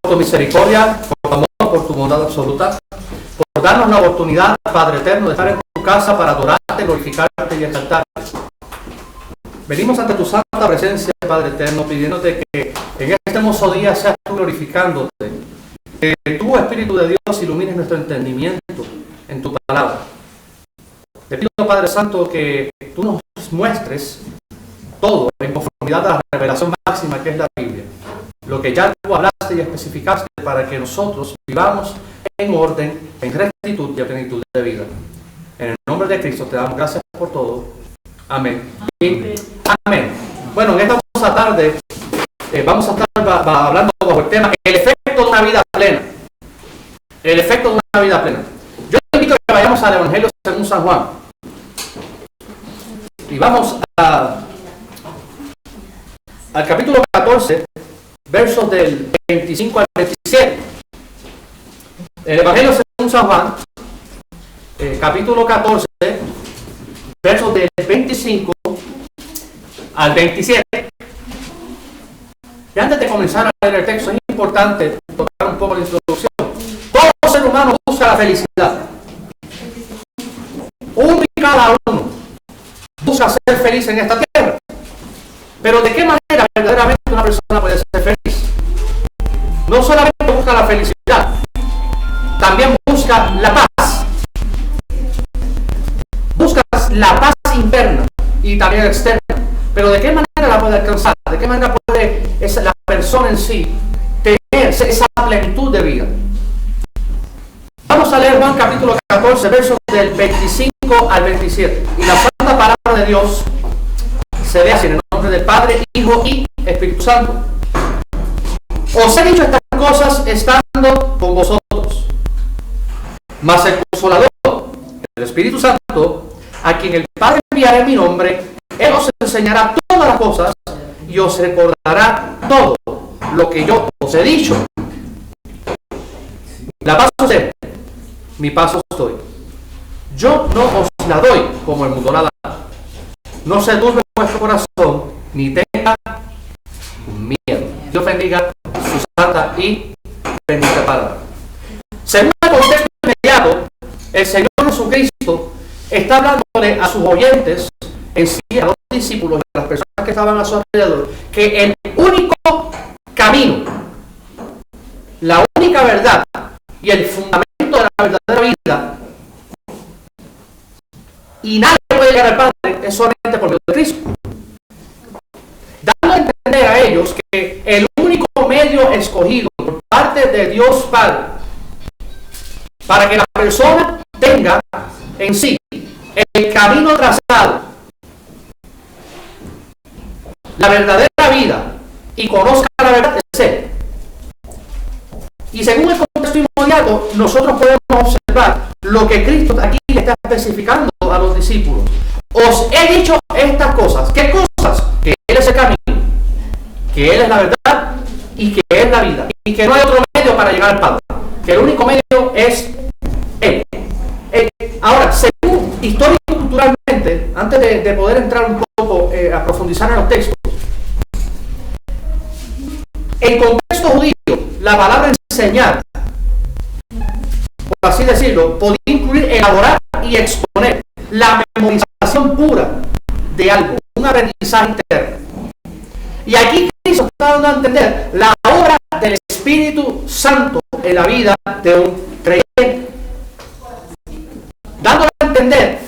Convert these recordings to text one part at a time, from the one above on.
tu misericordia, por tu amor, por tu bondad absoluta, por darnos la oportunidad, Padre eterno, de estar en tu casa para adorarte, glorificarte y exaltarte. Venimos ante tu santa presencia, Padre eterno, pidiéndote que en este hermoso día seas tú glorificándote, que tu Espíritu de Dios ilumines nuestro entendimiento en tu palabra. Te pido, Padre Santo, que tú nos muestres todo en conformidad a la revelación máxima que es la Biblia. Lo que ya tú hablaste y especificaste para que nosotros vivamos en orden, en rectitud y en plenitud de vida. En el nombre de Cristo te damos gracias por todo. Amén. Y amén. Bueno, en esta hermosa tarde vamos a estar hablando bajo el tema el efecto de una vida plena. El efecto de una vida plena. Yo te invito a que vayamos al Evangelio según San Juan. Y vamos al capítulo 14, versos del 25 al 27. El Evangelio según San Juan, capítulo 14, versos del 25 al 27. Y antes de comenzar a leer el texto, es importante tocar un poco la introducción. Todo ser humano busca la felicidad. Uno y cada uno busca ser feliz en esta tierra. Pero ¿de qué manera verdaderamente una persona puede ser feliz? No solamente busca la felicidad, también busca la paz. Buscas la paz interna y también externa. Pero ¿de qué manera la puede alcanzar? ¿De qué manera puede la persona en sí tener esa plenitud de vida? Vamos a leer Juan capítulo 14, versos del 25 al 27. Y la santa palabra de Dios se ve así, en el nombre del Padre, Hijo y Espíritu Santo. Os he dicho estas cosas estando con vosotros. Mas el Consolador, el Espíritu Santo, a quien el Padre enviará en mi nombre, Él os enseñará todas las cosas y os recordará todo lo que yo os he dicho. La paz os doy, mi paz os doy. Yo no os la doy como el mundo la da. No se turbe vuestro corazón, ni tenga miedo. Dios bendiga su santa y bendita palabra. Según el contexto inmediato, el Señor Jesucristo está hablándole a sus oyentes, en sí a los discípulos, a las personas que estaban a su alrededor, que el único camino, la única verdad y el fundamento de la verdadera vida, y nadie puede llegar al Padre, es solamente por medio de Cristo. Dando a entender a ellos que el único medio escogido por parte de Dios Padre para que la persona tenga en sí el camino trazado, la verdadera vida y conozca la verdad es Él. Y según el contexto inmediato, nosotros podemos observar lo que Cristo aquí le está especificando a los discípulos. Os he dicho estas cosas. ¿Qué cosas? Que Él es el camino, que Él es la verdad y que Él es la vida. Y que no hay otro medio para llegar al Padre. Que el único medio es Él. Ahora, según histórico y culturalmente, antes de poder entrar un poco a profundizar en los textos, en contexto judío, la palabra enseñar, por así decirlo, podía incluir elaborar y exponer la memorización pura de algo, un aprendizaje interno. Y aquí Cristo está dando a entender la obra del Espíritu Santo en la vida de un creyente. Dando a entender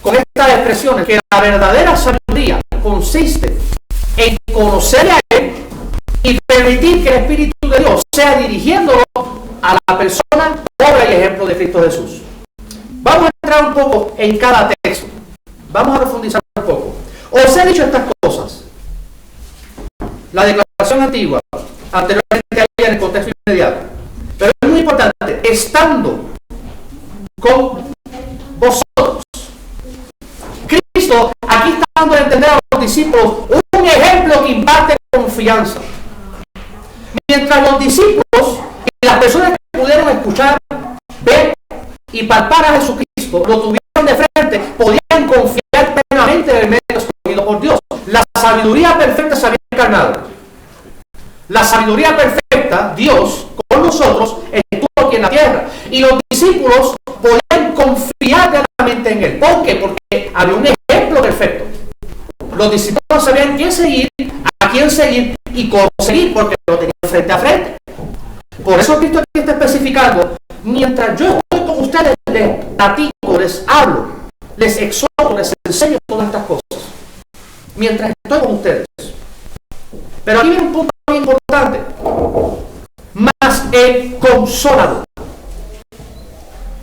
con estas expresiones que la verdadera sabiduría consiste en conocerle a Él y permitir que el Espíritu de Dios sea dirigiéndolo a la persona, obra y ejemplo de Cristo Jesús. Vamos a entrar un poco en cada texto. Vamos a profundizar un poco. Os he dicho estas cosas. La declaración antigua, anteriormente a ella en el contexto inmediato. Pero es muy importante, estando con vosotros. Cristo aquí está dando a entender a los discípulos un ejemplo que imparte confianza. Mientras los discípulos y las personas que pudieron escuchar, ver y palpar a Jesucristo, lo tuvieron de frente, podían confiar plenamente en el medio escogido por Dios. La sabiduría perfecta se había encarnado. La sabiduría perfecta, Dios, Y los discípulos podían confiar plenamente en él. ¿Por qué? Porque había un ejemplo perfecto. Los discípulos sabían quién seguir, a quién seguir y cómo seguir, porque lo tenían frente a frente. Por eso Cristo aquí está especificando: mientras yo estoy con ustedes, les platico, les hablo, les exhorto, les enseño todas estas cosas. Mientras estoy con ustedes. Pero aquí viene un punto muy importante. Más el consolador.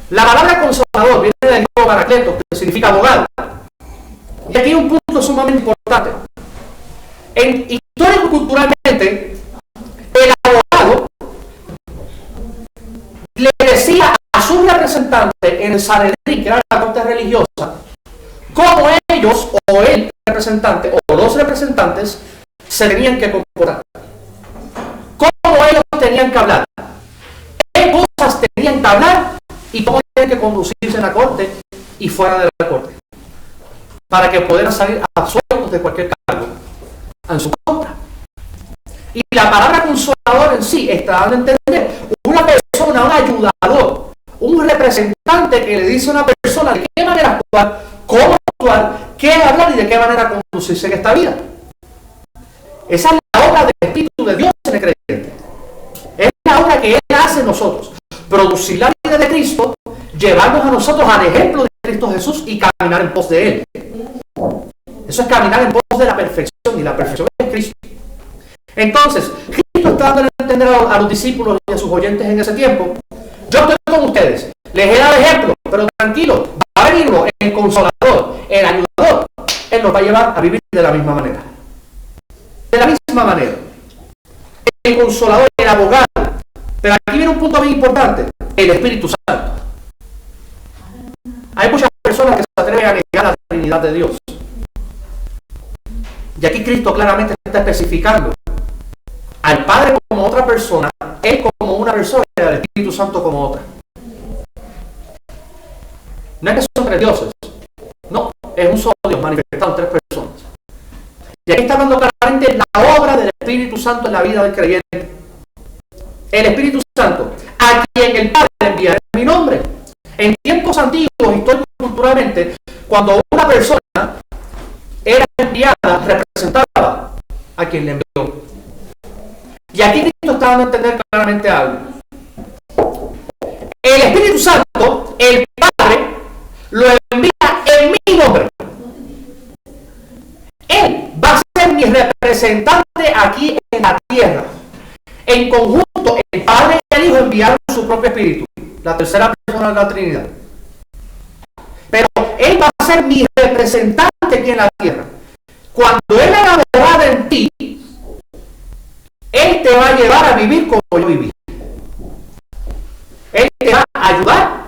La palabra consolador viene del griego paracletos, que significa abogado. Y aquí hay un punto sumamente importante. Histórico y culturalmente, el abogado le decía a su representante en el Sanedrín, que era la corte religiosa, cómo ellos, o el representante, o los representantes, se tenían que comportar. Cómo ellos tenían que hablar. Qué cosas tenían que hablar y cómo tenían que conducirse en la corte y fuera de la corte. Para que pudieran salir absueltos de cualquier cargo en su contra. Y la palabra consolador en sí está dando a entender una persona, un ayudador, un representante que le dice a una persona de qué manera actuar, cómo actuar, qué hablar y de qué manera conducirse en esta vida. Esa es la obra del Espíritu de Dios en el creyente. Es la obra que Él hace en nosotros. Producir la vida de Cristo, llevarnos a nosotros al ejemplo de Cristo Jesús y caminar en pos de Él. Eso es caminar en pos de la perfección, y la perfección es Cristo. Entonces, Cristo está dando a entender a los discípulos y a sus oyentes en ese tiempo: yo estoy con ustedes, les he dado ejemplo, pero tranquilo, va a venir el consolador, el ayudador. Él nos va a llevar a vivir de la misma manera. De la misma manera. El consolador, el abogado. Pero aquí viene un punto bien importante: el Espíritu Santo. Hay muchas personas que se atreven a negar la Trinidad de Dios. Y aquí Cristo claramente está especificando al Padre como otra persona, Él como una persona y al Espíritu Santo como otra. No es que son tres dioses. No, es un solo Dios manifestado en tres personas. Y aquí está hablando claramente la obra del Espíritu Santo en la vida del creyente. El Espíritu Santo, a quien el Padre enviará en mi nombre. En tiempos antiguos, históricos y culturalmente, cuando una persona era enviada, representaba a quien le envió. Y aquí Cristo está dando a entender claramente algo. El Espíritu Santo, el Padre, lo envía en mi nombre. Él va a ser mi representante aquí en la tierra. En conjunto, el Padre y el Hijo enviaron su propio Espíritu, la tercera persona de la Trinidad. Pero Él va a ser mi representante aquí en la tierra. Cuando Él haga morada en ti, Él te va a llevar a vivir como yo viví. Él te va a ayudar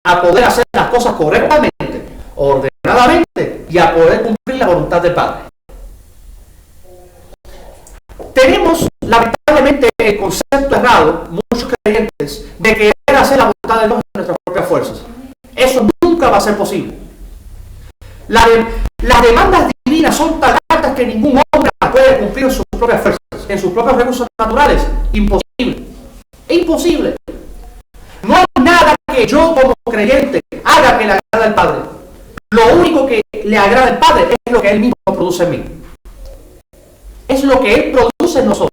a poder hacer las cosas correctamente, ordenadamente, y a poder cumplir la voluntad del Padre. Tenemos lamentablemente el concepto errado, muchos creyentes, de querer hacer la voluntad de Dios en nuestras propias fuerzas. Eso nunca va a ser posible. Las demandas divinas son tan altas que ningún hombre las puede cumplir en sus propias fuerzas, en sus propios recursos naturales. Imposible. Es imposible. No hay nada que yo como creyente haga que le agrade al Padre. Lo único que le agrada al Padre es lo que Él mismo produce en mí. Es lo que Él produce en nosotros.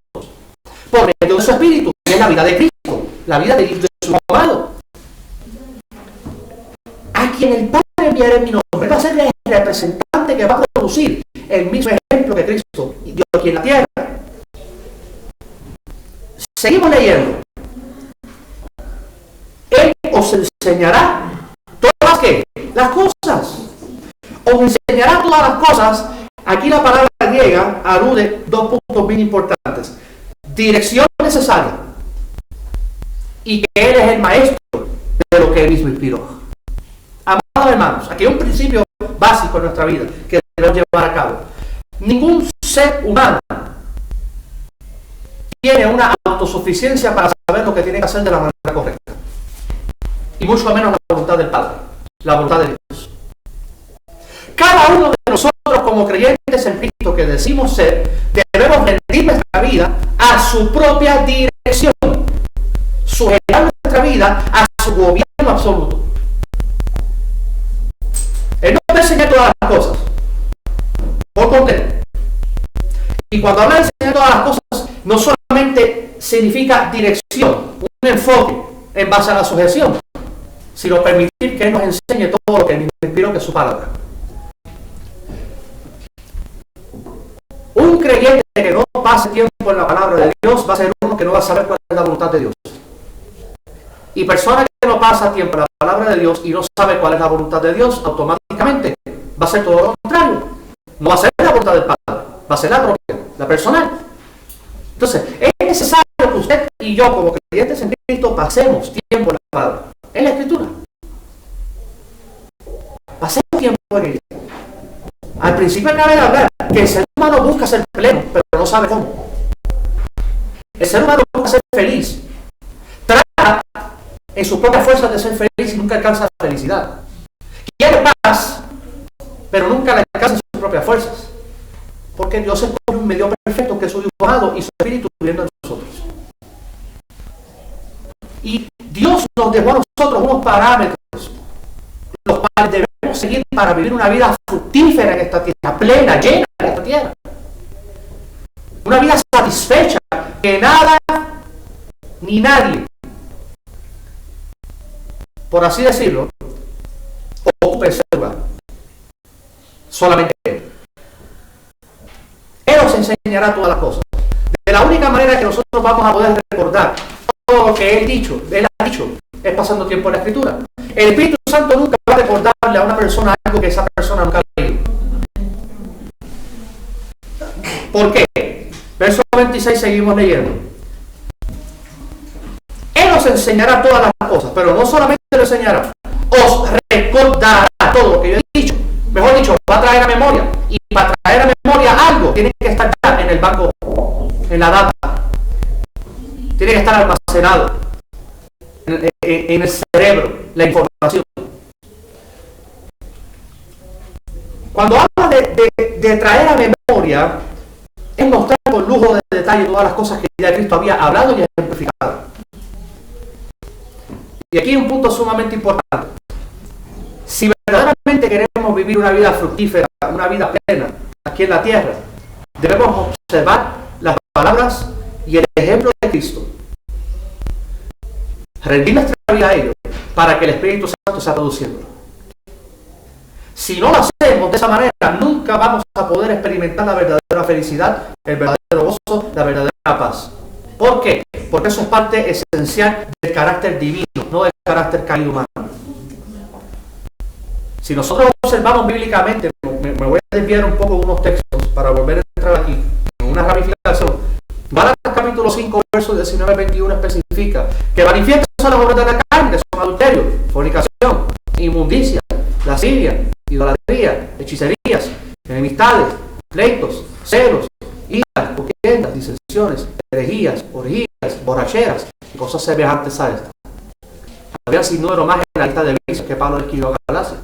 Por medio de su Espíritu, que es la vida de Cristo, la vida de su amado. A quien el Padre enviará en mi nombre, va a ser el representante que va a producir el mismo ejemplo que Cristo dio aquí en la tierra. Seguimos leyendo. Él os enseñará todas las cosas. Os enseñará todas las cosas. Aquí la palabra griega alude dos puntos bien importantes. Dirección necesaria. Y que Él es el maestro de lo que Él mismo inspiró. Amados hermanos, aquí hay un principio básico en nuestra vida que debemos llevar a cabo. Ningún ser humano tiene una autosuficiencia para saber lo que tiene que hacer de la manera correcta. Y mucho menos la voluntad del Padre, la voluntad de Dios. Cada uno de nosotros como creyentes en Cristo que decimos ser, debemos rendir nuestra vida a su propia dirección. Sujetar nuestra vida a su gobierno cuando habla de enseñar todas las cosas, no solamente significa dirección, un enfoque en base a la sujeción, sino permitir que Él nos enseñe todo lo que Él inspiró, que es su palabra. Un creyente que no pase tiempo en la palabra de Dios va a ser uno que no va a saber cuál es la voluntad de Dios. Y persona que no pasa tiempo en la palabra de Dios y no sabe cuál es la voluntad de Dios, automáticamente va a ser todo lo contrario. No va a ser la voluntad del Padre, va a ser la propia, la personal. Entonces, es necesario que usted y yo, como creyentes en Cristo, pasemos tiempo en la palabra, en la Escritura. Pasemos tiempo en ella. Al principio acabé de hablar que el ser humano busca ser pleno, pero no sabe cómo. El ser humano busca ser feliz. Trata en sus propias fuerzas de ser feliz y nunca alcanza la felicidad. Quiere paz, pero nunca la alcanza en sus propias fuerzas. Porque Dios es un medio perfecto que es su Hijo amado y su Espíritu viviendo en nosotros. Y Dios nos dejó a nosotros unos parámetros, los cuales debemos seguir para vivir una vida fructífera en esta tierra, plena, llena en esta tierra. Una vida satisfecha, que nada ni nadie, por así decirlo, ocupe ese lugar. Solamente Él. Él nos enseñará todas las cosas. De la única manera que nosotros vamos a poder recordar todo lo que Él ha dicho, es pasando tiempo en la Escritura. El Espíritu Santo nunca va a recordarle a una persona algo que esa persona nunca ha leído. ¿Por qué? Verso 26 seguimos leyendo. Él os enseñará todas las cosas, pero no solamente lo enseñará, os recordará todo lo que yo he dicho. Mejor dicho, va a traer a memoria. Y para traer a memoria algo, tiene que estar ya en el banco, en la data. Tiene que estar almacenado en el cerebro, la información. Cuando habla de traer a memoria, es mostrar con lujo de detalle todas las cosas que ya Cristo había hablado y ejemplificado. Y aquí hay un punto sumamente importante. Si verdaderamente queremos vivir una vida fructífera, una vida plena aquí en la tierra, debemos observar las palabras y el ejemplo de Cristo. Rendir nuestra vida a ellos para que el Espíritu Santo sea produciendo. Si no lo hacemos de esa manera, nunca vamos a poder experimentar la verdadera felicidad, el verdadero gozo, la verdadera paz. ¿Por qué? Porque eso es parte esencial del carácter divino, no del carácter caído humano. Si nosotros observamos bíblicamente, me voy a desviar un poco de unos textos para volver a entrar aquí en una ramificación. Gálatas capítulo 5, versos 19 al 21 especifica que manifiestan las obras de la carne, que son adulterio, fornicación, inmundicia, lascivia, idolatría, hechicerías, enemistades, pleitos, celos, iras, contiendas, disensiones, herejías, orgías, borracheras y cosas semejantes a estas. Había sin número más en la lista de vicios que Pablo escribió a Galacia.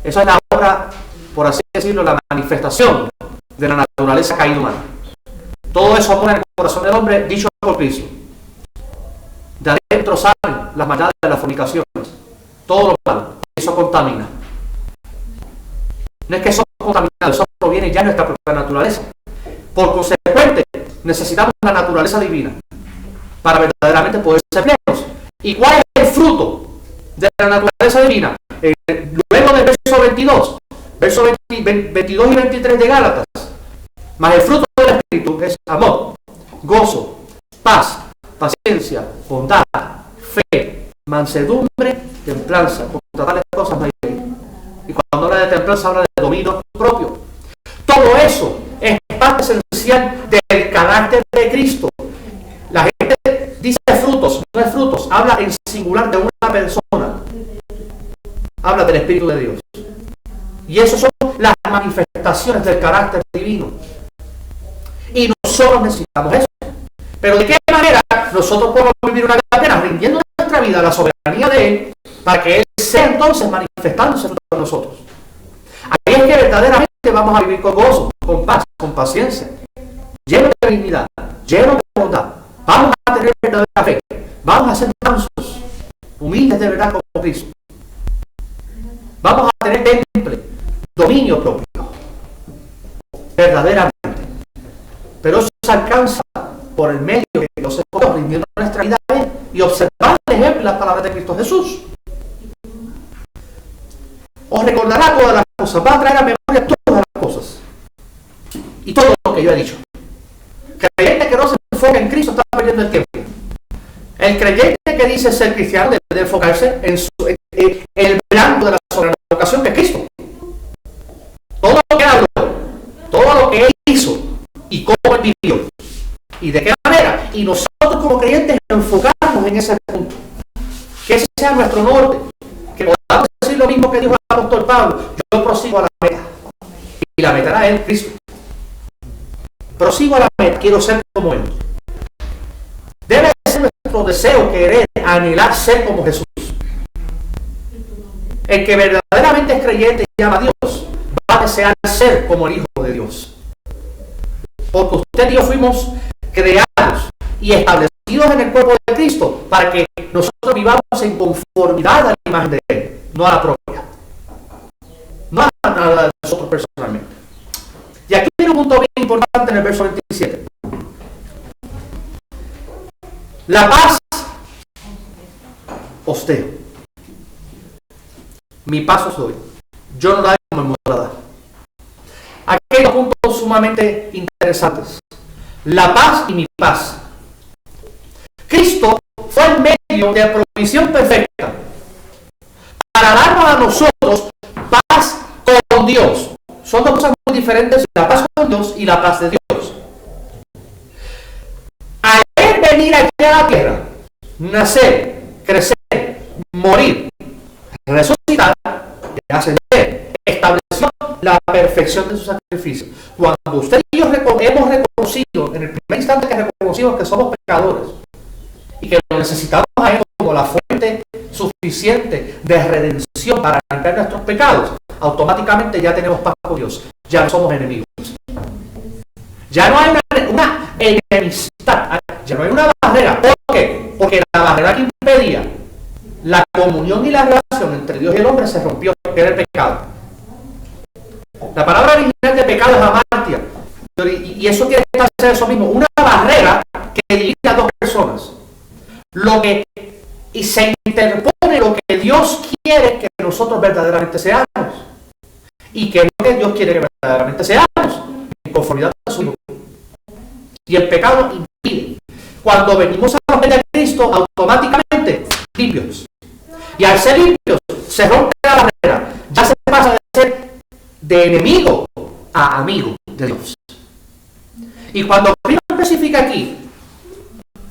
Esa es la obra, por así decirlo, la manifestación de la naturaleza caída humana. Todo eso pone en el corazón del hombre, dicho por Cristo. De adentro salen las maldades de las fornicaciones, todo lo malo, eso contamina. No es que eso contaminado, eso proviene ya de nuestra propia naturaleza. Por consecuente, necesitamos la naturaleza divina para verdaderamente poder ser plenos. ¿Y cuál es el fruto de la naturaleza divina? Luego del verso 22, versos 22 y 23 de Gálatas, más el fruto del Espíritu es amor, gozo, paz, paciencia, bondad, fe, mansedumbre, templanza. Contra tales cosas no hay ley. Y cuando habla de templanza habla de dominio propio. Todo eso es parte esencial del carácter de Cristo. La gente dice frutos, no es frutos, habla en singular de una persona. Habla del Espíritu de Dios. Y eso son las manifestaciones del carácter divino. Y nosotros necesitamos eso. Pero ¿de qué manera nosotros podemos vivir una vida plena? Rindiendo nuestra vida a la soberanía de Él, para que Él sea entonces manifestándose en nosotros. Ahí es que verdaderamente vamos a vivir con gozo, con paz, con paciencia, lleno de dignidad, lleno de bondad. Vamos a tener verdadera fe. Vamos a ser mansos, humildes de verdad como Cristo. Vamos a tener temple, dominio propio. verdaderamente. Pero eso se alcanza por el medio que Dios escogió, rindiendo nuestra vida a Él y observar el ejemplo y las palabras de Cristo Jesús. Os recordará todas las cosas, va a traer a memoria todas las cosas y todo lo que yo he dicho. El creyente que no se enfoca en Cristo está perdiendo el tiempo. El creyente que dice ser cristiano debe enfocarse en el blanco de la soberana vocación que es Cristo. Todo lo que habló, todo lo que Él hizo y cómo Él vivió y de qué manera. Y nosotros como creyentes enfocarnos en ese punto. Que ese sea nuestro norte. Que podamos decir lo mismo que dijo el apóstol Pablo. Yo prosigo a la meta. Y la meta era Él, Cristo. Prosigo a la meta. Quiero ser como Él. Debe ser nuestro deseo, querer, anhelar ser como Jesús. El que verdaderamente es creyente y ama a Dios va a desear ser como el Hijo de Dios. Porque usted y yo fuimos creados y establecidos en el cuerpo de Cristo para que nosotros vivamos en conformidad a la imagen de Él, no a la propia. No a la de nosotros personalmente. Y aquí viene un punto bien importante en el verso 27. La paz os dejo. Mi paz os doy. Yo no la doy como el mundo la da. Aquí hay dos puntos sumamente interesantes. La paz y mi paz. Cristo fue el medio de provisión perfecta para darnos a nosotros paz con Dios. Son dos cosas muy diferentes, la paz con Dios y la paz de Dios. A Él venir aquí a la tierra, nacer, crecer, morir, resucitar y ascender, estableció la perfección de su sacrificio. Cuando usted y yo hemos reconocido, en el primer instante que reconocimos que somos pecadores y que lo necesitamos a Él como la fuente suficiente de redención para limpiar nuestros pecados, automáticamente ya tenemos paz con Dios. Ya no somos enemigos. Ya no hay una enemistad, ya no hay una barrera. ¿Por qué? Porque la barrera que impedía la comunión y la relación entre Dios y el hombre se rompió, que era el pecado. La palabra original de pecado es amartia, y eso quiere ser eso mismo, una barrera que divide a dos personas. Y se interpone lo que Dios quiere que nosotros verdaderamente seamos. Y que es lo que Dios quiere que verdaderamente seamos, en conformidad a su Hijo. Y el pecado impide. Cuando venimos a los pies de Cristo, automáticamente limpios. Y al ser limpios, se rompe la barrera. Ya se pasa de ser de enemigo a amigo de Dios. Y cuando Cristo especifica aquí,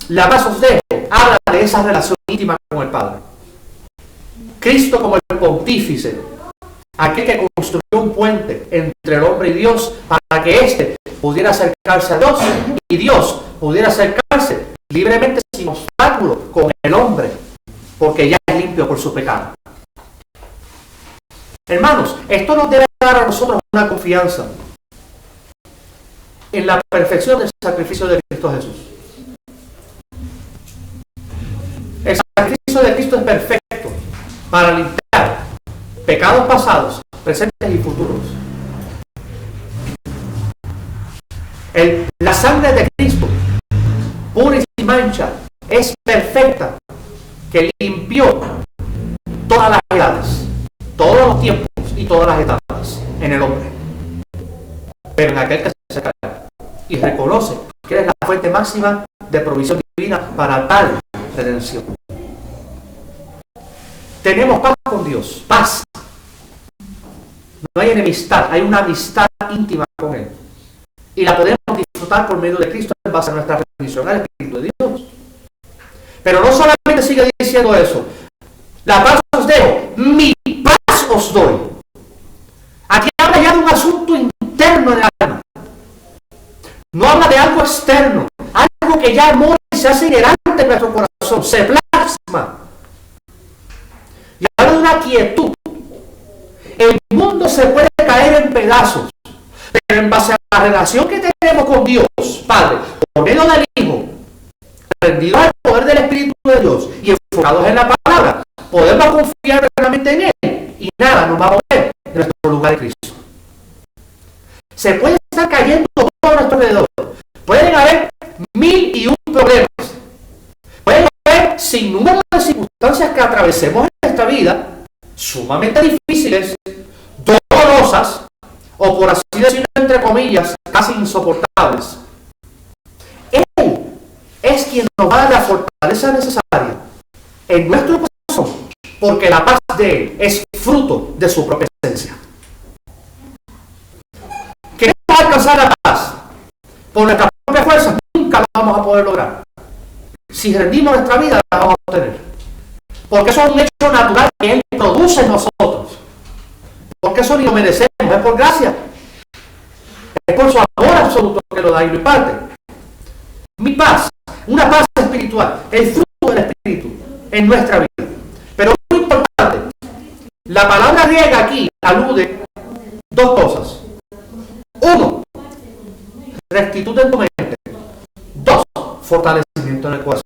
la paz os dejo, habla de esa relación íntima con el Padre. Cristo como el pontífice, aquel que construyó un puente entre el hombre y Dios para que éste pudiera acercarse a Dios y Dios pudiera acercarse libremente sin obstáculo con el hombre, porque ya es limpio por su pecado. Hermanos, esto nos debe dar a nosotros una confianza en la perfección del sacrificio de Cristo Jesús. El sacrificio de Cristo es perfecto para limpiar pecados pasados, presentes y futuros. La sangre de Cristo, pura y sin mancha, es perfecta, que limpió todas las edades, todos los tiempos y todas las etapas en el hombre. Pero en aquel que se cae y reconoce que es la fuente máxima de provisión divina para tal redención. Tenemos paz con Dios, paz. No hay enemistad, hay una amistad íntima con Él. Y la podemos disfrutar por medio de Cristo en base a nuestra rendición al Espíritu de Dios. Pero no solamente sigue diciendo eso. La paz os dejo, mi paz os doy. Aquí habla ya de un asunto interno del alma. No habla de algo externo, algo que ya mora y se hace inherente en nuestro corazón, se plasma. Y habla de una quietud. El mundo se puede caer en pedazos, pero en base a la relación que tenemos con Dios, Padre, por medio del Hijo, rendidos al poder del Espíritu de Dios y enfocados en la palabra, podemos confiar plenamente en Él y nada nos va a mover de nuestro lugar de Cristo. Se puede estar cayendo todo a nuestro alrededor. Pueden haber 1001 problemas. Pueden haber sin número de circunstancias que atravesemos en esta vida, sumamente difíciles, dolorosas, o por así decirlo entre comillas, casi insoportables. Él es quien nos va a dar la fortaleza necesaria en nuestro corazón, porque la paz de Él es fruto de su propia esencia. Queremos alcanzar la paz por nuestra propia fuerza, nunca lo vamos a poder lograr. Si rendimos nuestra vida, la vamos a obtener. Porque eso es un hecho natural que Él produce en nosotros. Porque eso ni lo merecemos, es por gracia. Es por su amor absoluto que lo da y lo imparte. Mi paz, una paz espiritual, el fruto del Espíritu en nuestra vida. Pero muy importante, la palabra griega aquí alude dos cosas. Uno, rectitud en tu mente. Dos, fortalecimiento en el corazón.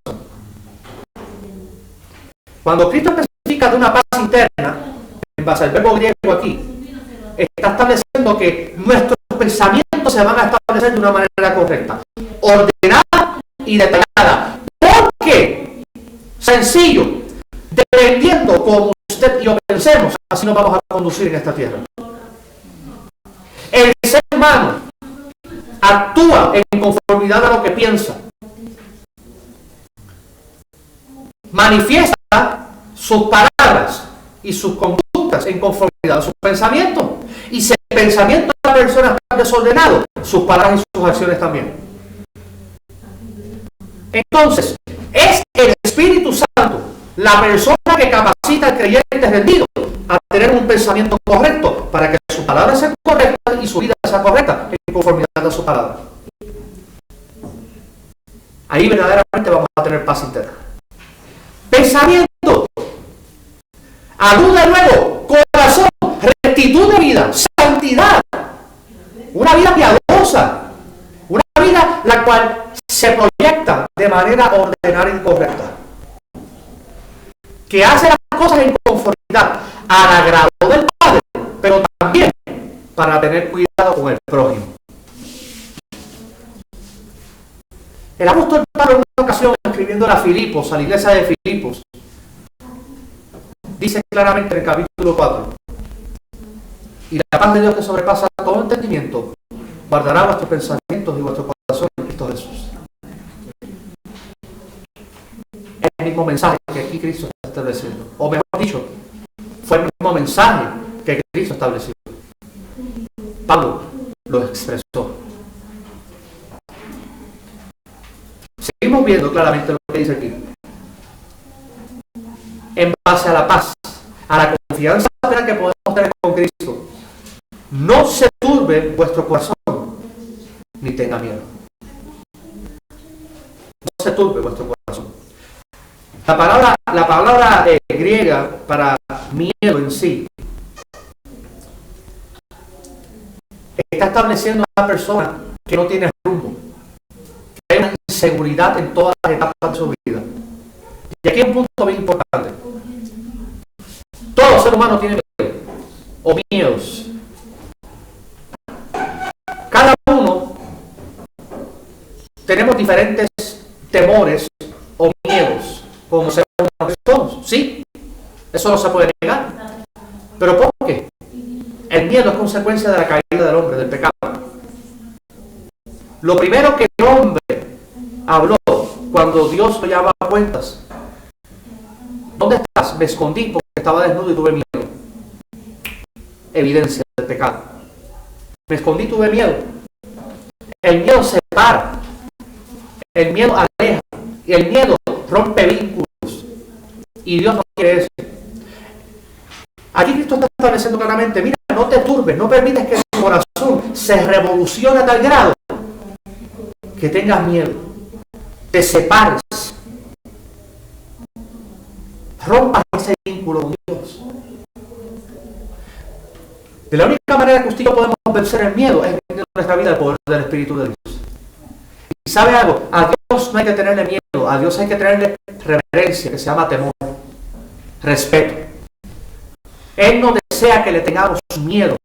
Cuando Cristo especifica de una paz interna, en base al verbo griego aquí, está estableciendo que nuestros pensamientos se van a establecer de una manera correcta, ordenada y detallada. ¿Por qué? Sencillo. Dependiendo como usted y yo pensemos, así nos vamos a conducir en esta tierra. El ser humano actúa en conformidad a lo que piensa. Manifiesta sus palabras y sus conductas en conformidad a sus pensamientos. Y si el pensamiento de la persona está desordenado, sus palabras y sus acciones también. Entonces, es el Espíritu Santo la persona que capacita al creyente rendido a tener un pensamiento correcto para que sus palabras sean correctas y su vida sea correcta en conformidad a su palabra. Ahí verdaderamente vamos a tener paz interna. Pensamiento. Alude luego, corazón, rectitud de vida, santidad. Una vida piadosa. Una vida la cual se proyecta de manera ordenada y correcta. Que hace las cosas en conformidad al agrado del Padre, pero también para tener cuidado con el prójimo. El apóstol Pablo en una ocasión, escribiendo a Filipos, a la iglesia de Filipos, dice claramente en el capítulo 4: y la paz de Dios que sobrepasa todo entendimiento guardará vuestros pensamientos y vuestro corazón en Cristo Jesús. El mismo mensaje que aquí Cristo está estableciendo, o mejor dicho, fue el mismo mensaje que Cristo estableció. Pablo lo expresó. Seguimos viendo claramente lo que dice aquí. En base a la paz, a la confianza que podemos tener con Cristo, no se turbe vuestro corazón, ni tenga miedo. No se turbe vuestro corazón. La palabra griega para miedo en sí está estableciendo a una persona que no tiene rumbo, que hay una inseguridad en todas las etapas de su vida. Y aquí hay un punto bien importante. Todo ser humano tiene miedo o miedos. Cada uno tenemos diferentes temores o miedos como seres humanos que somos. Sí, eso no se puede negar. ¿Pero por qué? El miedo es consecuencia de la caída del hombre, del pecado. Lo primero que el hombre habló cuando Dios lo llamaba a cuentas: ¿dónde estás? Me escondí porque estaba desnudo y tuve miedo. Evidencia del pecado. Me escondí y tuve miedo. El miedo separa. El miedo aleja. Y el miedo rompe vínculos. Y Dios no quiere eso. Aquí Cristo está estableciendo claramente: mira, no te turbes, no permites que tu corazón se revolucione a tal grado que tengas miedo, te separes, rompas ese vínculo con Dios. De la única manera que usted y yo podemos vencer el miedo es en nuestra vida el poder del Espíritu de Dios. Y sabe algo, a Dios no hay que tenerle miedo, a Dios hay que tenerle reverencia, que se llama temor, respeto. Él no desea que le tengamos miedo.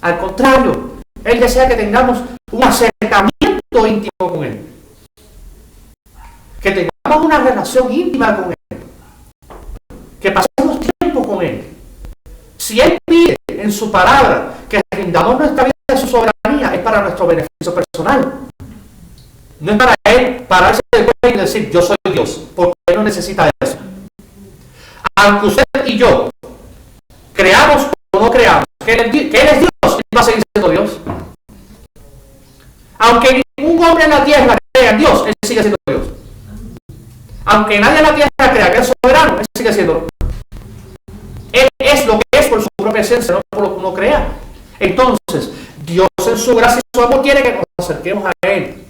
Al contrario, Él desea que tengamos un acercamiento íntimo con Él. Que tengamos una relación íntima con Él. Que pasemos tiempo con Él. Si Él pide en su palabra que rindamos nuestra vida a su soberanía, es para nuestro beneficio personal. No es para Él pararse de cuello y decir, yo soy Dios, porque Él no necesita eso. Aunque usted y yo creamos o no creamos que Él es Dios, Él va a seguir siendo Dios. Aunque ningún hombre en la tierra crea en Dios, Él sigue siendo Dios. Aunque nadie en la tierra crea que es soberano, Él sigue siendo. Él es lo que es por su propia esencia, no por lo que uno crea. Entonces, Dios en su gracia y su amor quiere que nos acerquemos a Él,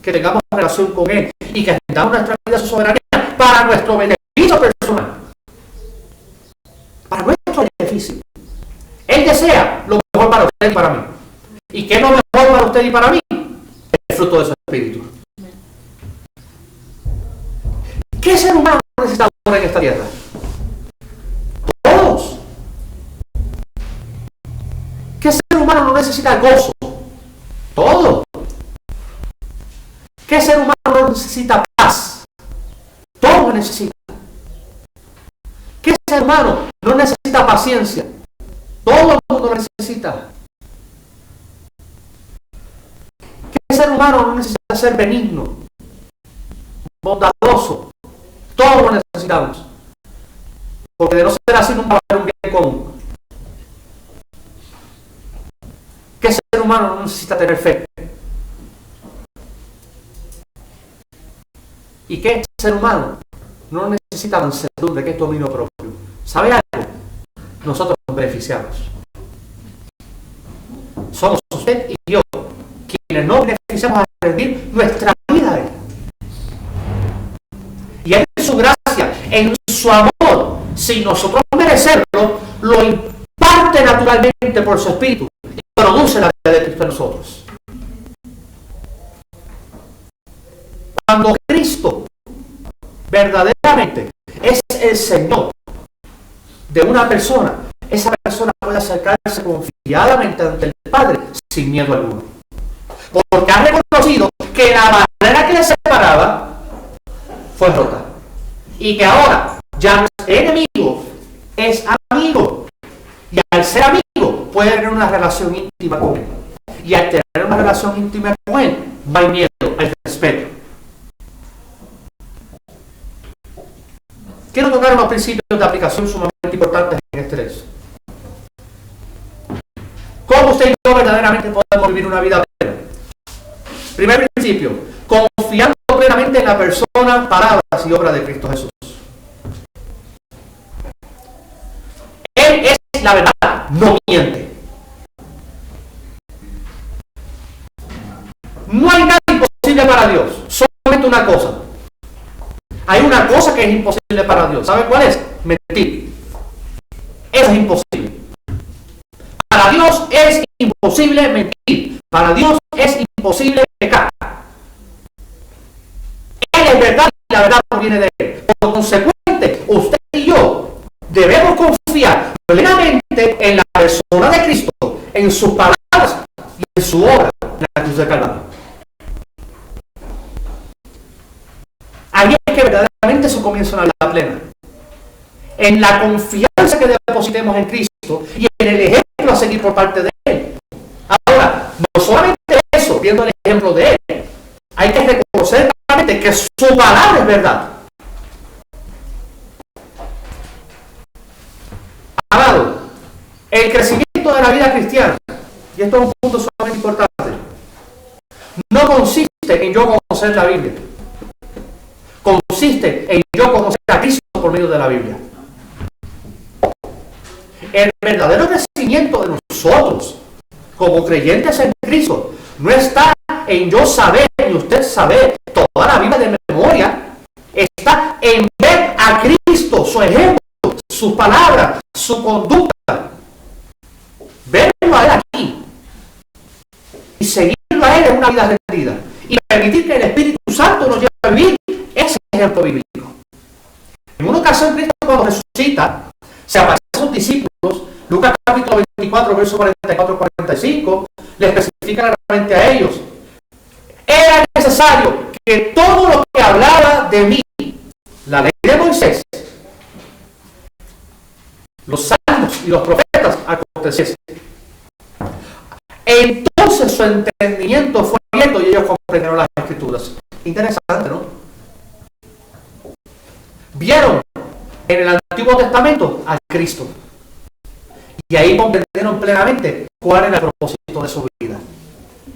que tengamos relación con Él y que rindamos nuestra vida a su soberanía para nuestro beneficio personal. Para nuestro beneficio. Él desea lo mejor para usted y para mí. ¿Y qué es lo mejor para usted y para mí? El fruto de su espíritu. ¿Qué ser humano necesita ahora en esta tierra? Todos. ¿Qué ser humano no necesita gozo? Todo. ¿Qué ser humano no necesita paz? Todo lo necesita. ¿Qué ser humano no necesita paciencia? Todo el mundo lo necesita. ¿Qué ser humano no necesita ser benigno, bondadoso? Todos lo necesitamos. Porque de no ser así nunca va a haber un bien común. ¿Qué ser humano no necesita tener fe? ¿Y qué ser humano no necesita mansedumbre, que es dominio propio? ¿Sabe algo? Nosotros nos beneficiamos. Somos usted y yo quienes nos beneficiamos a rendir nuestra vida a Él. Y Él en su gracia, en su amor, sin nosotros merecerlo, lo imparte naturalmente por su Espíritu y produce la vida de Cristo en nosotros. Cuando Cristo verdaderamente es el Señor de una persona, esa persona puede acercarse confiadamente ante el Padre sin miedo alguno. Porque ha reconocido que la barrera que le separaba fue rota. Y que ahora ya no es enemigo, es amigo. Y al ser amigo puede tener una relación íntima con Él. Y al tener una relación íntima con Él, no hay miedo, hay respeto. Quiero tocar unos principios de aplicación sumamente importantes en este texto. ¿Cómo usted y yo verdaderamente podemos vivir una vida plena? Primer principio, confiando plenamente en la persona, palabras y obra de Cristo Jesús. Él es la verdad, no miente. No hay nada imposible para Dios, solamente una cosa. Hay una cosa que es imposible para Dios. ¿Sabe cuál es? Mentir. Eso es imposible. Para Dios es imposible mentir. Para Dios es imposible pecar. Él es verdad y la verdad proviene de Él. Por consecuente, usted y yo debemos confiar plenamente en la persona de Cristo, en sus palabras y en su obra, la cruz del Calvario. Ahí es que verdaderamente eso comienza una vida plena. En la confianza que depositemos en Cristo y en el ejemplo a seguir por parte de Él. Ahora, no solamente eso, viendo el ejemplo de Él, hay que reconocer claramente que su palabra es verdad. Amado, el crecimiento de la vida cristiana, y esto es un punto sumamente importante, no consiste en yo conocer la Biblia. Consiste en yo conocer a Cristo por medio de la Biblia. El verdadero crecimiento de nosotros como creyentes en Cristo no está en yo saber y usted saber toda la Biblia de memoria. Está en ver a Cristo, su ejemplo, su palabra, su conducta. Verlo a Él aquí y seguirlo a Él en una vida rendida y permitir que el Espíritu Santo nos lleve a vivir ese ejemplo bíblico. En una ocasión, Cristo, cuando resucita, se aparece a sus discípulos. Lucas capítulo 24, versos 44-45, le especifica claramente a ellos. Era necesario que todo lo que hablaba de mí, la ley de Moisés, los salmos y los profetas, aconteciese. Entonces su entendimiento fue abierto y ellos comprendieron las Escrituras. Interesante, ¿no? Vieron en el Antiguo Testamento a Cristo. Y ahí comprendieron plenamente cuál era el propósito de su vida.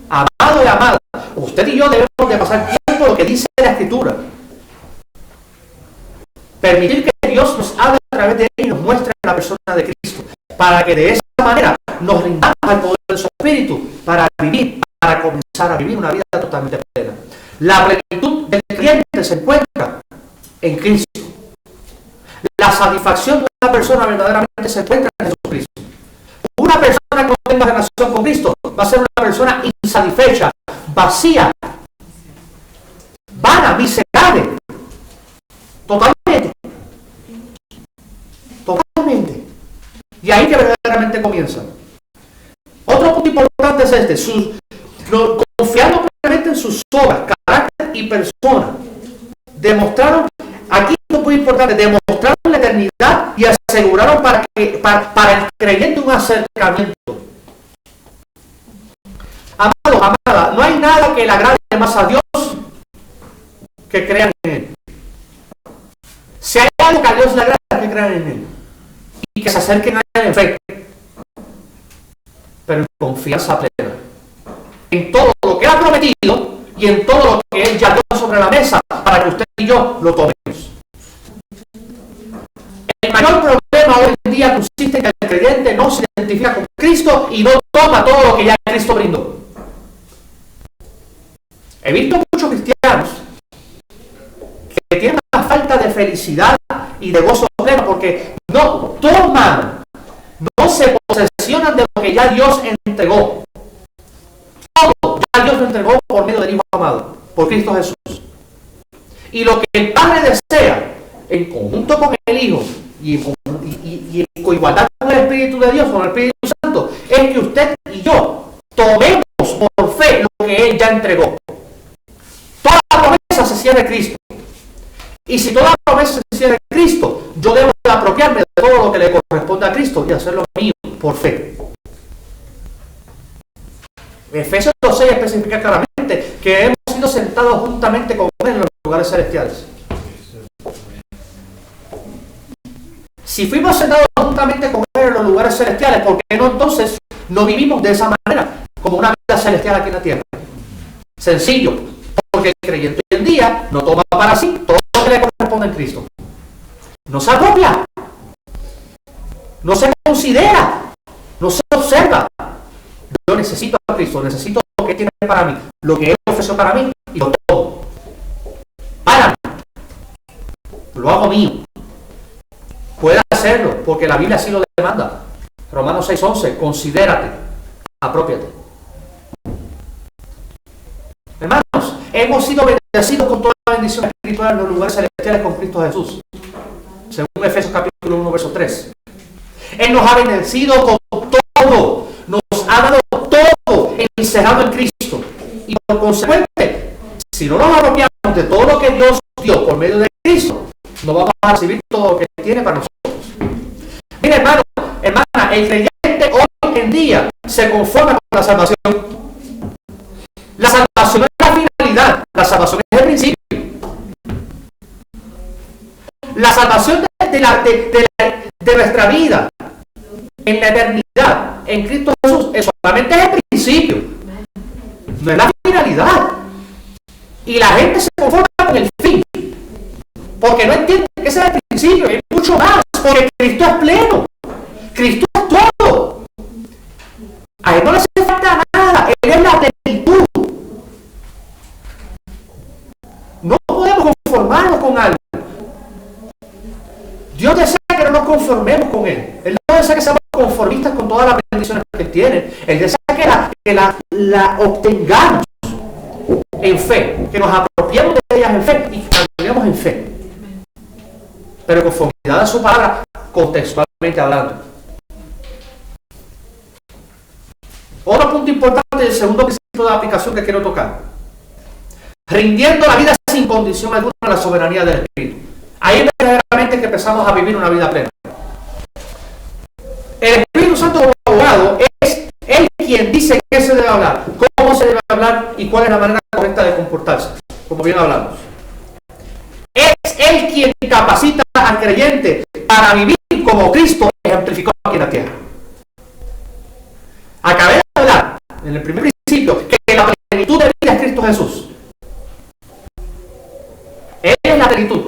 Amado y amada, usted y yo debemos de pasar tiempo lo que dice la Escritura. Permitir que Dios nos hable a través de él y nos muestre la persona de Cristo. Para que de esa manera nos rindamos al poder de su Espíritu para vivir, para comenzar a vivir una vida totalmente plena. La plenitud del creyente se encuentra en Cristo. La satisfacción de una persona verdaderamente se encuentra en Jesucristo. Una persona que no tenga relación con Cristo va a ser una persona insatisfecha, vacía, vana, miserable. Totalmente. Totalmente. Y ahí que verdaderamente comienza. Otro punto importante es este. Confiando plenamente en sus obras, carácter y persona. Demostraron, aquí es muy importante, demostraron la eternidad y aseguraron para el creyente un acercamiento. Amados, amadas, no hay nada que le agrade más a Dios que crean en Él. Si hay algo que a Dios le agrada, que crean en Él. Y que se acerquen a Él en fe. Pero en confianza plena. En todo lo que Él ha prometido y en todo lo que Él ya dio sobre la mesa para que usted y yo lo tomemos. El mayor problema hoy en día consiste en que el creyente no se identifica con Cristo y no toma todo lo que ya Cristo brindó. He visto muchos cristianos que tienen una falta de felicidad y de gozo pleno porque no toman, no se posesionan de lo que ya Dios entregó. Todo ya Dios lo entregó por medio del Hijo amado, por Cristo Jesús. Y lo que el Padre desea, en conjunto con el Hijo y en igualdad con el Espíritu de Dios, con el Espíritu Santo, es que usted y yo tomemos por fe lo que Él ya entregó. Toda la promesa se cierra en Cristo. Y si toda la promesa se cierra en Cristo, yo debo de apropiarme de todo lo que le corresponde a Cristo y hacerlo mío por fe. Efesios 2:6 especifica claramente que hemos sido sentados juntamente con Él en los lugares celestiales. Si fuimos sentados juntamente con Él en los lugares celestiales, ¿por qué no entonces no vivimos de esa manera, como una vida celestial aquí en la tierra? Sencillo, porque el creyente hoy en día no toma para sí todo lo que le corresponde en Cristo. No se apropia, no se considera, no se observa. Yo necesito a Cristo, necesito lo que Él tiene para mí, lo que Él ofreció para mí y lo tomo. Para mí. Lo hago mío. Puede hacerlo, porque la Biblia así lo demanda. Romanos 6:11, considérate, apropiate. Hermanos, hemos sido bendecidos con toda la bendición espiritual en los lugares celestiales con Cristo Jesús. Según Efesios capítulo 1, verso 3. Él nos ha bendecido con todo. Nos ha dado todo encerrado en Cristo. Y por consecuente, si no nos apropiamos de todo lo que Dios dio por medio de Cristo, no vamos a recibir todo lo que tiene para nosotros. Mira, hermano, hermana, el creyente hoy en día se conforma con la salvación. La salvación es la finalidad, la salvación es el principio. La salvación de nuestra vida en la eternidad en Cristo Jesús es solamente el principio, no es la finalidad. Y la gente se conforma con el fin porque no entiende que ese es el principio, es mucho más, porque Cristo es pleno, Cristo es todo, a Él no le hace falta nada, Él es la plenitud. No podemos conformarnos con algo. Dios desea que no nos conformemos con Él. Él no desea que seamos conformistas con todas las bendiciones que tiene. Él desea que la obtengamos en fe, que nos apropiemos de ellas en fe y que caminemos en fe. Pero conformidad a su palabra, contextualmente hablando. Otro punto punto importante y el segundo principio de aplicación que quiero tocar. Rindiendo la vida sin condición alguna a la soberanía del Espíritu. Ahí es verdaderamente que empezamos a vivir una vida plena. El Espíritu Santo como abogado es Él quien dice qué se debe hablar, cómo se debe hablar y cuál es la manera correcta de comportarse, como bien hablamos. Es Él quien capacita al creyente para vivir como Cristo ejemplificó aquí en la tierra. Acabé de hablar en el primer principio que la plenitud de vida es Cristo Jesús. Él es la plenitud.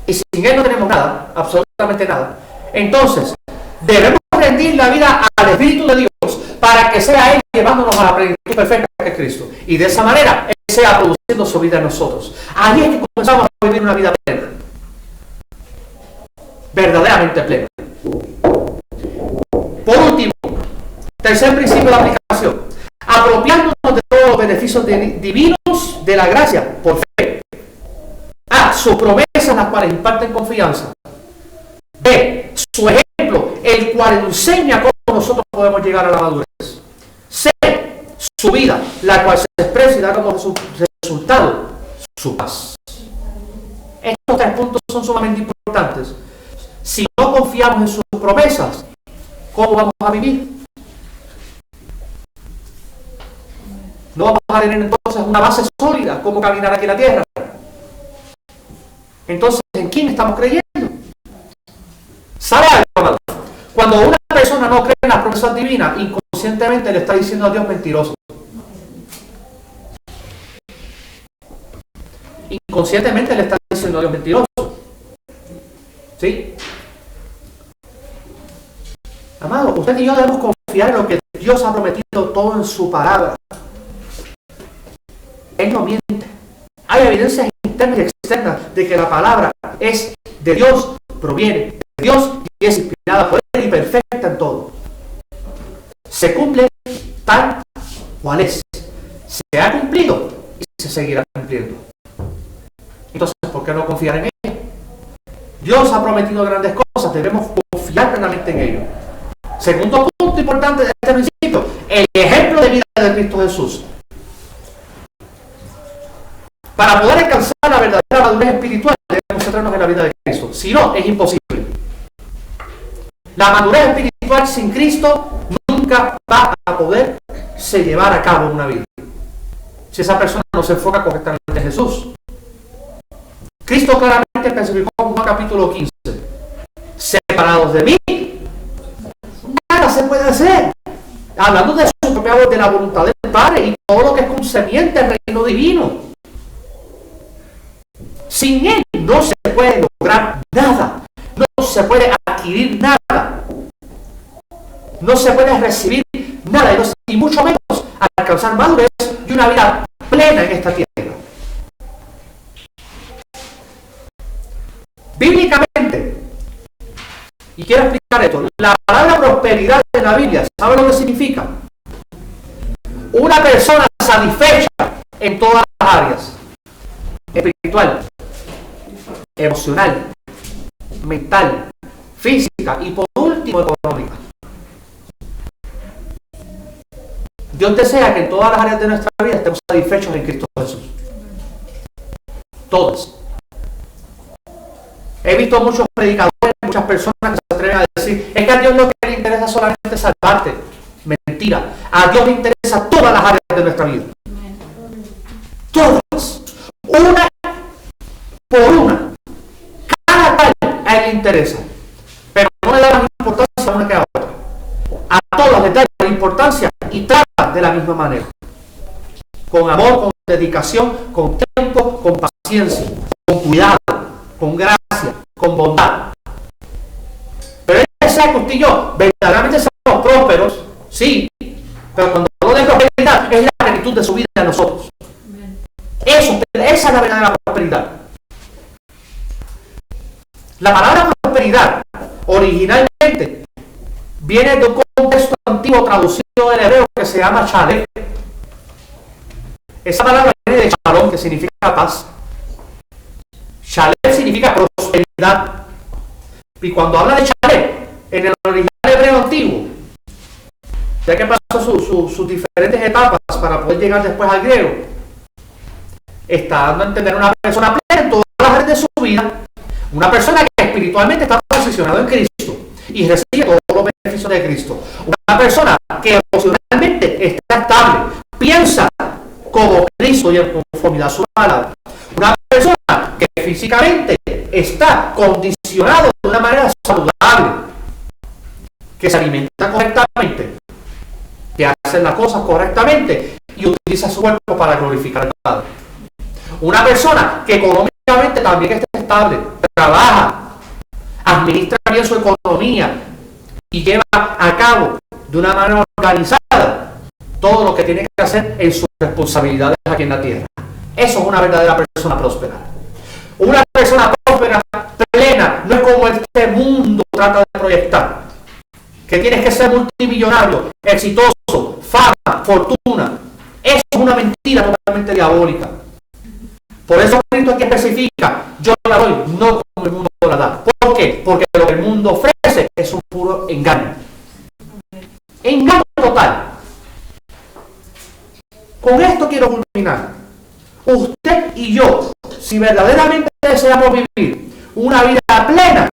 Y sin Él no tenemos nada, absolutamente nada. Entonces, debemos rendir la vida al Espíritu de Dios para que sea Él llevándonos a la plenitud perfecta que es Cristo. Y de esa manera, Él sea produciendo su vida en nosotros. Ahí es que comenzamos a vivir una vida plena. Verdaderamente plena. Por último, tercer principio de aplicación. Apropiándonos de todos los beneficios divinos de la gracia por fe. A. Sus promesas, las cuales imparten confianza. B. Su ejemplo, el cual enseña cómo nosotros podemos llegar a la madurez. C. Su vida, la cual se expresa y da como resultado su paz. Estos tres puntos son sumamente importantes. Si no confiamos en sus promesas, ¿cómo vamos a vivir? No vamos a tener entonces una base sólida, cómo caminar aquí en la tierra. Entonces, ¿en quién estamos creyendo? ¿Sabe algo? Cuando una persona no cree en las promesas divinas, inconscientemente le está diciendo a Dios mentiroso. Inconscientemente le está diciendo a Dios mentiroso. ¿Sí? Amado, usted y yo debemos confiar en lo que Dios ha prometido todo en su palabra. Él no miente. Hay evidencias internas y externas de que la palabra es de Dios, proviene de Dios y es inspirada por Él y perfecta en todo. Se cumple tal cual es. Se ha cumplido y se seguirá cumpliendo. Entonces, ¿por qué no confiar en Él? Dios ha prometido grandes cosas, debemos confiar plenamente en ello. Segundo punto importante de este principio, el ejemplo de vida de Cristo Jesús. Para poder alcanzar la verdadera madurez espiritual, debemos centrarnos en la vida de Cristo. Si no, es imposible. La madurez espiritual sin Cristo nunca va a poderse llevar a cabo en una vida. Si esa persona no se enfoca correctamente en Jesús. Cristo claramente especificó en Juan capítulo 15. Separados de mí, nada se puede hacer. Hablando de su propia voz, de la voluntad del Padre y todo lo que es concerniente al reino divino. Sin Él no se puede lograr nada. No se puede adquirir nada. No se puede recibir nada. Y mucho menos alcanzar madurez y una vida plena en esta tierra. Bíblicamente, y quiero explicar esto, la palabra prosperidad en la Biblia, ¿sabe lo que significa? Una persona satisfecha en todas las áreas. Espiritual, emocional, mental, física y por último económica. Dios desea que en todas las áreas de nuestra vida estemos satisfechos en Cristo Jesús. Todas. He visto muchos predicadores, muchas personas que se atreven a decir, es que a Dios lo que le interesa solamente es salvarte. Mentira. A Dios le interesa todas las áreas de nuestra vida. Todas. Una por una. Cada cual a Él le interesa. Pero no le da la misma importancia a una que a otra. A todas les da la importancia y trata de la misma manera. Con amor, con dedicación, con tiempo, con paciencia, con cuidado, con gracia, con bondad. Pero Él desea que usted y yo verdaderamente seamos prósperos, sí, pero cuando no de prosperidad es la plenitud de su vida a nosotros. Esa es la verdadera prosperidad. La palabra prosperidad originalmente viene de un contexto antiguo traducido del hebreo que se llama shalem. Esa palabra viene de shalom, que significa paz. Shalem significa prosperidad. Y cuando habla de shalem, en el original hebreo antiguo, ya que pasó sus diferentes etapas para poder llegar después al griego, está dando a entender una persona plena en todas las áreas de su vida, una persona que espiritualmente está posicionada en Cristo y recibe todos los beneficios de Cristo, una persona que emocionalmente está estable, piensa como Cristo y en conformidad a su palabra, una persona que físicamente está condicionado de una manera saludable, que se alimenta correctamente, que hace las cosas correctamente y utiliza su cuerpo para glorificar al Padre. Una persona que económicamente también está estable, trabaja, administra bien su economía y lleva a cabo de una manera organizada todo lo que tiene que hacer en sus responsabilidades aquí en la tierra. Eso es una verdadera persona próspera. Una persona próspera, plena, no es como este mundo trata de proyectar, que tienes que ser multimillonario, exitoso, fama, fortuna. Eso es una mentira totalmente diabólica. Por eso Cristo aquí especifica, yo la doy, no como el mundo la da. ¿Por qué? Porque lo que el mundo ofrece es un puro engaño. Engaño total. Con esto quiero culminar. Usted y yo, si verdaderamente deseamos vivir una vida plena,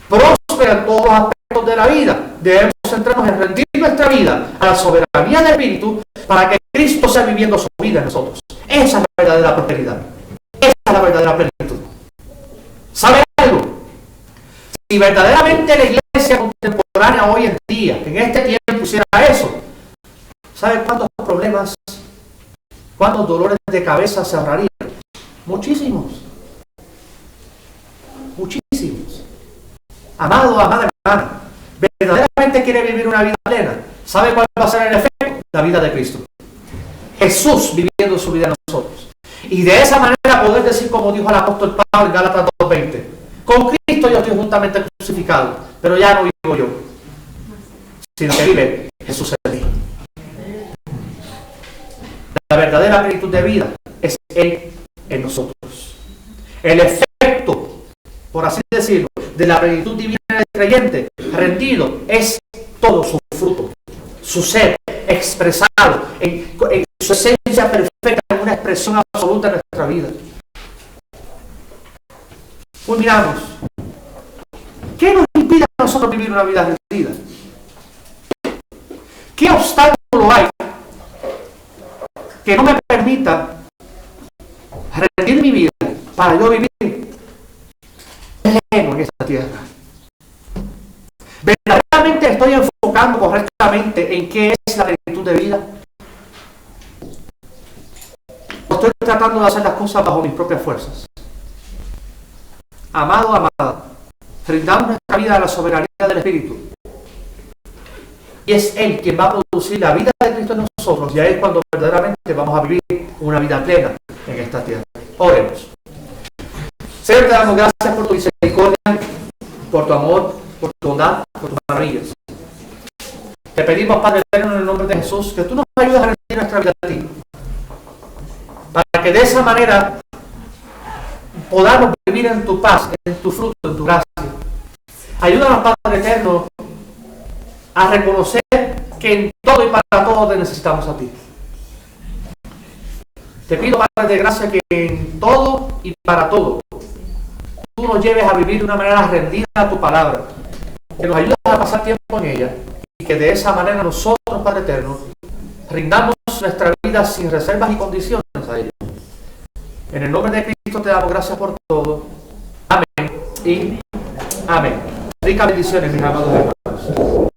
próspera en todos los aspectos de la vida, debemos centrarnos en rendir nuestra vida a la soberanía del Espíritu para que Cristo sea viviendo su vida en nosotros. Esa es la verdadera prosperidad. Esa es la verdadera plenitud. ¿Sabe algo? Si verdaderamente la iglesia contemporánea hoy en día, en este tiempo, hiciera eso, ¿sabe cuántos problemas, cuántos dolores de cabeza se ahorrarían? Muchísimos. Muchísimos. Amado, amada hermana, verdaderamente quiere vivir una vida plena. ¿Sabe cuál va a ser el efecto? La vida de Cristo. Jesús viviendo su vida en nosotros. Y de esa manera poder decir, como dijo el apóstol Pablo en Gálatas 2:20, con Cristo yo estoy juntamente crucificado, pero ya no vivo yo, sino que vive Jesús en mí. La verdadera plenitud de vida es Él en nosotros. El efecto, por así decirlo, de la plenitud divina del creyente rendido es todo su fruto, su ser expresado en su esencia perfecta, en una expresión absoluta de nuestra vida. Pues miramos, ¿qué nos impide a nosotros vivir una vida rendida? ¿Qué obstáculo hay que no me permita rendir mi vida para yo vivir pleno en esta tierra? ¿Verdaderamente estoy enfocando correctamente en qué es la plenitud de vida? ¿O estoy tratando de hacer las cosas bajo mis propias fuerzas? Amado, amada, rindamos nuestra vida a la soberanía del Espíritu. Y es Él quien va a producir la vida de Cristo en nosotros. Y ahí es cuando verdaderamente vamos a vivir una vida plena en esta tierra. Oremos. Señor, te damos gracias por tu misericordia, por tu amor, por tu bondad, por tus maravillas. Te pedimos, Padre eterno, en el nombre de Jesús, que tú nos ayudes a rendir nuestra vida a ti. Para que de esa manera podamos vivir en tu paz, en tu fruto, en tu gracia. Ayúdanos, Padre eterno, a reconocer que en todo y para todo te necesitamos a ti. Te pido, Padre de gracia, que en todo y para todo tú nos lleves a vivir de una manera rendida a tu palabra, que nos ayudes a pasar tiempo en ella y que de esa manera nosotros, Padre eterno, rindamos nuestra vida sin reservas y condiciones a ella. En el nombre de Cristo te damos gracias por todo. Amén y amén. Ricas bendiciones, mis amados hermanos.